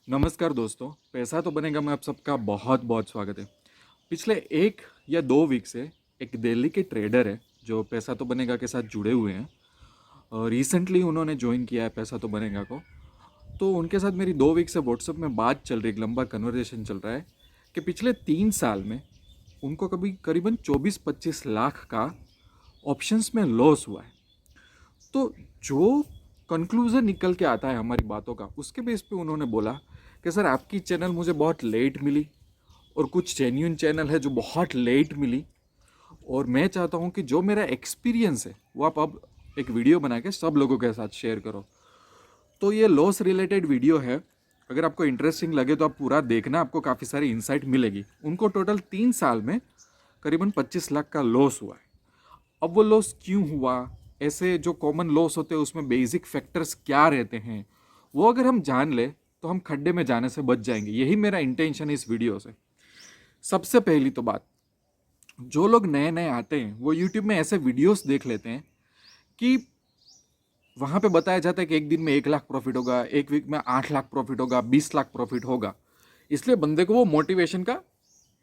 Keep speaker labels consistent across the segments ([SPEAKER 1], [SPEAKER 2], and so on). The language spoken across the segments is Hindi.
[SPEAKER 1] नमस्कार दोस्तों, पैसा तो बनेगा में आप सबका बहुत बहुत स्वागत है। पिछले 1 या 2 वीक से एक दिल्ली के ट्रेडर है जो पैसा तो बनेगा के साथ जुड़े हुए हैं और रिसेंटली उन्होंने ज्वाइन किया है पैसा तो बनेगा को। तो उनके साथ मेरी 2 वीक से व्हाट्सएप में बात चल रही, एक लंबा कन्वर्जेशन चल रहा है कि पिछले 3 साल में उनको कभी करीबन 24-25 लाख का ऑप्शंस में लॉस हुआ है। तो जो कंक्लूज़न निकल के आता है हमारी बातों का, उसके बेस पे उन्होंने बोला कि सर आपकी चैनल मुझे बहुत लेट मिली और कुछ जेन्यून चैनल है जो बहुत लेट मिली, और मैं चाहता हूँ कि जो मेरा एक्सपीरियंस है वो आप अब एक वीडियो बना के सब लोगों के साथ शेयर करो। तो ये लॉस रिलेटेड वीडियो है, अगर आपको इंटरेस्टिंग लगे तो आप पूरा देखना, आपको काफ़ी सारी इंसाइट मिलेगी। उनको टोटल 3 साल में करीबन 25 लाख का लॉस हुआ है। अब वो लॉस क्यों हुआ, ऐसे जो कॉमन लॉस होते हैं उसमें बेसिक फैक्टर्स क्या रहते हैं, वो अगर हम जान ले तो हम खड्डे में जाने से बच जाएंगे। यही मेरा इंटेंशन है इस वीडियो से। सबसे पहली तो बात, जो लोग नए नए आते हैं वो यूट्यूब में ऐसे वीडियोस देख लेते हैं कि वहाँ पे बताया जाता है कि एक दिन में 1 लाख प्रॉफिट होगा, एक वीक में 8 लाख प्रॉफिट होगा, 20 लाख प्रॉफिट होगा। इसलिए बंदे को वो मोटिवेशन का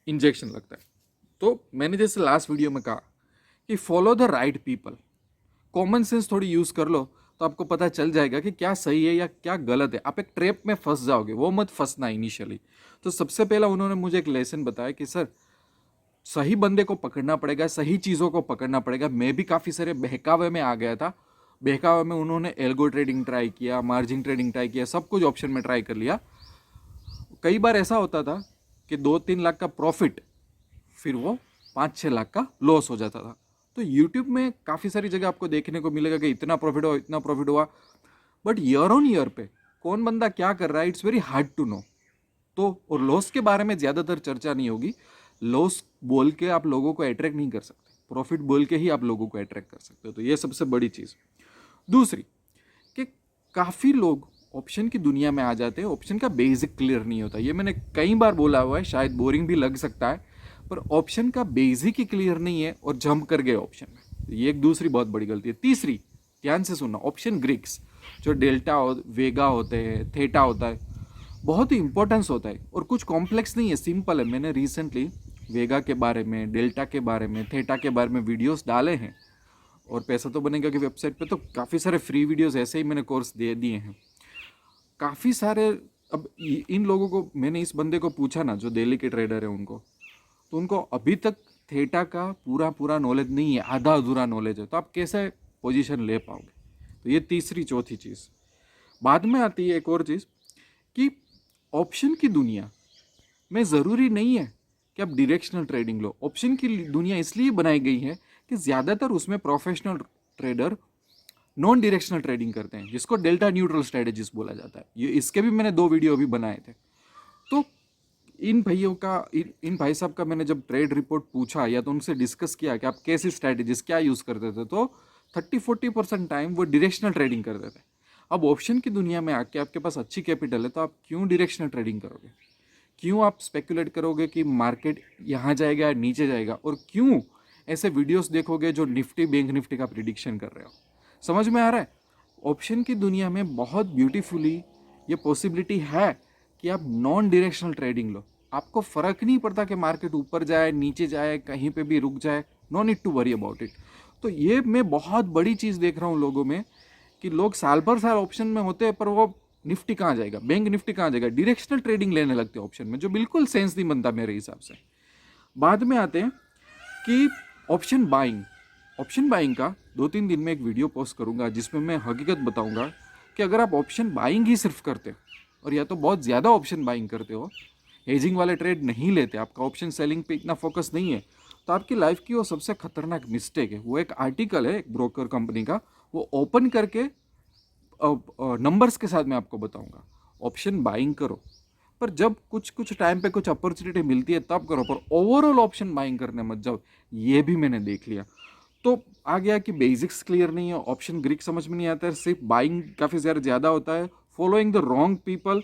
[SPEAKER 1] इंजेक्शन लगता है। तो मैंने जैसे लास्ट वीडियो में कहा कि follow the right people, common sense थोड़ी यूज़ कर लो तो आपको पता चल जाएगा कि क्या सही है या क्या गलत है। आप एक ट्रैप में फंस जाओगे, वो मत फंसना इनिशियली। तो सबसे पहला उन्होंने मुझे एक लेसन बताया कि सर सही बंदे को पकड़ना पड़ेगा, सही चीज़ों को पकड़ना पड़ेगा। मैं भी काफ़ी सारे बहकावे में आ गया था। बहकावे में उन्होंने एल्गो ट्रेडिंग ट्राई किया, मार्जिन ट्रेडिंग ट्राई किया, सब कुछ ऑप्शन में ट्राई कर लिया। कई बार ऐसा होता था कि 2-3 लाख का प्रॉफिट, फिर वो 5-6 लाख का लॉस हो जाता था। तो यूट्यूब में काफ़ी सारी जगह आपको देखने को मिलेगा कि इतना प्रॉफिट हुआ, इतना प्रॉफिट हुआ, बट ईयर ऑन ईयर पे कौन बंदा क्या कर रहा है, it's very hard to know. तो और लॉस के बारे में ज़्यादातर चर्चा नहीं होगी। लॉस बोल के आप लोगों को अट्रैक्ट नहीं कर सकते, प्रॉफिट बोल के ही आप लोगों को अट्रैक्ट कर सकते हो। तो ये सबसे बड़ी चीज़। दूसरी कि काफ़ी लोग ऑप्शन की दुनिया में आ जाते हैं, ऑप्शन का बेसिक क्लियर नहीं होता। ये मैंने कई बार बोला हुआ है, शायद बोरिंग भी लग सकता है, पर ऑप्शन का बेसिक ही क्लियर नहीं है और जंप कर गए ऑप्शन में। तो ये एक दूसरी बहुत बड़ी गलती है। तीसरी, ध्यान से सुनना, ऑप्शन ग्रीक्स जो डेल्टा वेगा होते हैं, थेटा होता है, बहुत ही इंपॉर्टेंस होता है और कुछ कॉम्प्लेक्स नहीं है, सिंपल है। मैंने रिसेंटली वेगा के बारे में, डेल्टा के बारे में, थेटा के बारे में वीडियोस डाले हैं और पैसा तो बनेगा की वेबसाइट पे तो काफ़ी सारे फ्री वीडियोस ऐसे ही मैंने कोर्स दे दिए हैं काफ़ी सारे। अब इन लोगों को, मैंने इस बंदे को पूछा ना जो दिल्ली के ट्रेडर है उनको, तो उनको अभी तक थेटा का पूरा पूरा नॉलेज नहीं है, आधा अधूरा नॉलेज है। तो आप कैसे पोजीशन ले पाओगे। तो ये तीसरी चौथी चीज़। बाद में आती है एक और चीज़ कि ऑप्शन की दुनिया में ज़रूरी नहीं है कि आप डायरेक्शनल ट्रेडिंग लो। ऑप्शन की दुनिया इसलिए बनाई गई है कि ज़्यादातर उसमें professional trader non directional trading करते हैं, जिसको डेल्टा न्यूट्रल स्ट्रेटेजीज बोला जाता है। ये इसके भी मैंने 2 वीडियो अभी बनाए थे। तो इन भाइयों का, इन भाई साहब का मैंने जब ट्रेड रिपोर्ट पूछा या तो उनसे डिस्कस किया कि आप कैसी स्ट्रैटेजीज क्या यूज़ करते थे, तो 30-40% टाइम वो डायरेक्शनल ट्रेडिंग करते थे। अब ऑप्शन की दुनिया में आके आपके पास अच्छी कैपिटल है तो आप क्यों डायरेक्शनल ट्रेडिंग करोगे, क्यों आप स्पेकुलेट करोगे कि मार्केट यहाँ जाएगा या नीचे जाएगा, और क्यों ऐसे वीडियोस देखोगे जो निफ्टी बैंक निफ्टी का प्रिडिक्शन कर रहे हो। समझ में आ रहा है। ऑप्शन की दुनिया में बहुत ब्यूटीफुली ये पॉसिबिलिटी है कि आप नॉन डायरेक्शनल ट्रेडिंग लो। आपको फर्क नहीं पड़ता कि मार्केट ऊपर जाए नीचे जाए, कहीं पे भी रुक जाए, no need to worry about it. तो ये मैं बहुत बड़ी चीज़ देख रहा हूँ लोगों में कि लोग साल भर साल ऑप्शन में होते हैं पर वो निफ्टी कहाँ जाएगा, बैंक निफ्टी कहाँ जाएगा, डायरेक्शनल ट्रेडिंग लेने लगते हैं ऑप्शन में, जो बिल्कुल सेंस नहीं बनता मेरे हिसाब से। बाद में आते हैं कि ऑप्शन बाइंग। ऑप्शन बाइंग का 2-3 दिन में एक वीडियो पोस्ट करूंगा जिसमें मैं हकीकत बताऊंगा कि अगर आप ऑप्शन बाइंग ही सिर्फ करते हो और या तो बहुत ज़्यादा ऑप्शन बाइंग करते हो, हेजिंग वाले ट्रेड नहीं लेते, आपका ऑप्शन सेलिंग पे इतना फोकस नहीं है, तो आपकी लाइफ की वो सबसे खतरनाक मिस्टेक है। वो एक आर्टिकल है एक ब्रोकर कंपनी का, वो ओपन करके नंबर्स के साथ मैं आपको बताऊंगा। ऑप्शन बाइंग करो, पर जब कुछ कुछ टाइम पे कुछ अपॉर्चुनिटी मिलती है तब करो, पर ओवरऑल ऑप्शन बाइंग करने मत जाओ। ये भी मैंने देख लिया। तो आ गया कि बेसिक्स क्लियर नहीं है, ऑप्शन ग्रीक समझ में नहीं आता है, सिर्फ बाइंग काफ़ी ज़्यादा होता है, following the wrong people,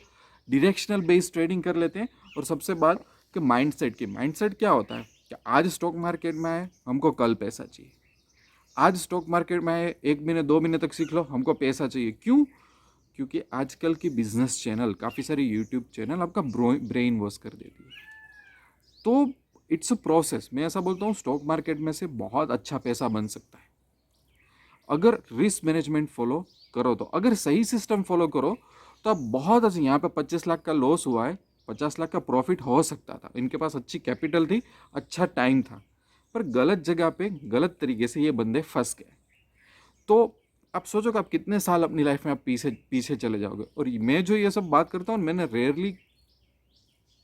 [SPEAKER 1] directional based trading कर लेते हैं। और सबसे बात कि माइंडसेट की, माइंडसेट क्या होता है कि आज स्टॉक मार्केट में आए हमको कल पैसा चाहिए, आज स्टॉक मार्केट में आए 1 महीने 2 महीने तक सीख लो हमको पैसा चाहिए। क्यों? क्योंकि आजकल की बिजनेस चैनल, काफ़ी सारी यूट्यूब चैनल आपका ब्रेन वॉश कर देती है। तो इट्स अ प्रोसेस। मैं ऐसा बोलता हूँ, स्टॉक मार्केट में से बहुत अच्छा पैसा बन सकता है अगर रिस्क मैनेजमेंट फॉलो करो। तो अगर सही सिस्टम फॉलो करो तो आप बहुत अच्छे, यहाँ पे 25 लाख का लॉस हुआ है, 50 लाख का प्रॉफिट हो सकता था। इनके पास अच्छी कैपिटल थी, अच्छा टाइम था, पर गलत जगह पे गलत तरीके से ये बंदे फंस गए। तो आप सोचो कि आप कितने साल अपनी लाइफ में आप पीछे पीछे चले जाओगे। और मैं जो ये सब बात करता हूँ, मैंने रेयरली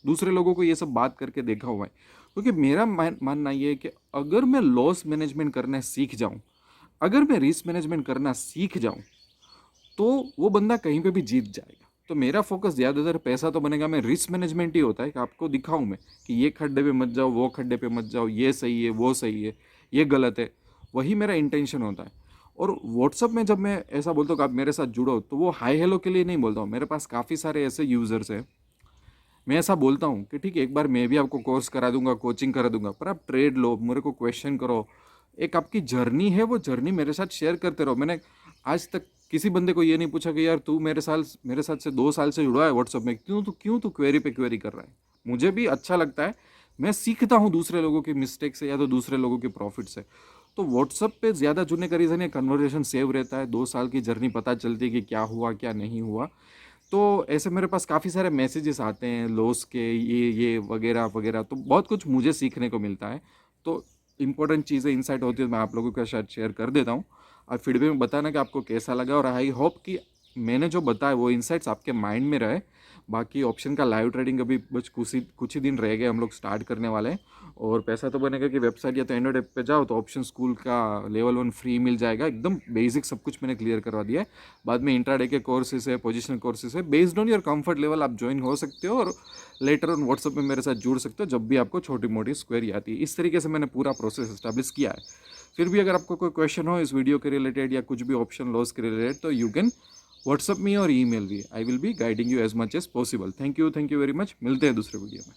[SPEAKER 1] दूसरे लोगों को ये सब बात करके देखा हुआ है, क्योंकि मेरा मानना ये है कि अगर मैं लॉस मैनेजमेंट करना सीख जाऊं, अगर मैं रिस्क मैनेजमेंट करना सीख जाऊं, तो वो बंदा कहीं पे भी जीत जाएगा। तो मेरा फोकस ज़्यादातर पैसा तो बनेगा मैं रिस्क मैनेजमेंट ही होता है कि आपको दिखाऊं मैं कि ये खड्डे पे मत जाओ, वो खड्डे पे मत जाओ, ये सही है, वो सही है, ये गलत है। वही मेरा इंटेंशन होता है। और व्हाट्सअप में जब मैं ऐसा बोलता हूँ कि आप मेरे साथ जुड़ो, तो वो हाई हेलो के लिए नहीं बोलता हूँ। मेरे पास काफ़ी सारे ऐसे यूज़र्स हैं, मैं ऐसा बोलता हूँ कि ठीक है, एक बार मैं भी आपको कोर्स करा दूंगा, कोचिंग करा दूंगा, पर आप ट्रेड लो, मेरे को क्वेश्चन करो। एक आपकी जर्नी है, वो जर्नी मेरे साथ शेयर करते रहो। मैंने आज तक किसी बंदे को ये नहीं पूछा कि यार तू मेरे साथ से 2 साल से जुड़ा है व्हाट्सअप में, क्यों तू क्वेरी पे क्वेरी कर रहा है। मुझे भी अच्छा लगता है, मैं सीखता हूँ दूसरे लोगों की मिस्टेक से या तो दूसरे लोगों के प्रॉफिट से। तो व्हाट्सअप पे ज़्यादा जुड़ने का रीज़न है, कन्वर्सेशन सेव रहता है, 2 साल की जर्नी पता चलती है कि क्या हुआ क्या नहीं हुआ। तो ऐसे मेरे पास काफ़ी सारे मैसेजेस आते हैं लॉस के, ये वगैरह वगैरह, तो बहुत कुछ मुझे सीखने को मिलता है। तो इंपॉर्टेंट चीज़ें इंसाइट होती है, मैं आप लोगों के साथ शेयर कर देता हूँ। और फीडबैक में बताना कि आपको कैसा लगा, और आई होप कि मैंने जो बताया वो इंसाइट्स आपके माइंड में रहे। बाकी ऑप्शन का लाइव ट्रेडिंग अभी बस कुछ ही दिन रह गए, हम लोग स्टार्ट करने वाले हैं। और पैसा तो बनेगा कि वेबसाइट या तो एंड्रॉइड ऐप पे जाओ तो ऑप्शन स्कूल का लेवल 1 फ्री मिल जाएगा। एकदम बेसिक सब कुछ मैंने क्लियर करवा दिया है। बाद में इंट्राडे के कोर्सेज है, पोजिशनल कोर्सेज है, based on your comfort level आप ज्वाइन हो सकते हो। और लेटर ऑन व्हाट्सअप में मेरे साथ जुड़ सकते हो जब भी आपको छोटी मोटी स्क्वेरी आती है। इस तरीके से मैंने पूरा प्रोसेस इस्टेब्लिश किया है। फिर भी अगर आपको कोई क्वेश्चन हो इस वीडियो के रिलेटेड या कुछ भी ऑप्शन लॉस के रिलेटेड, तो यू कैन व्हाट्सअप मी और ईमेल भी। I will be guiding you as much as possible. Thank you very much. मिलते हैं दूसरे वीडियो में।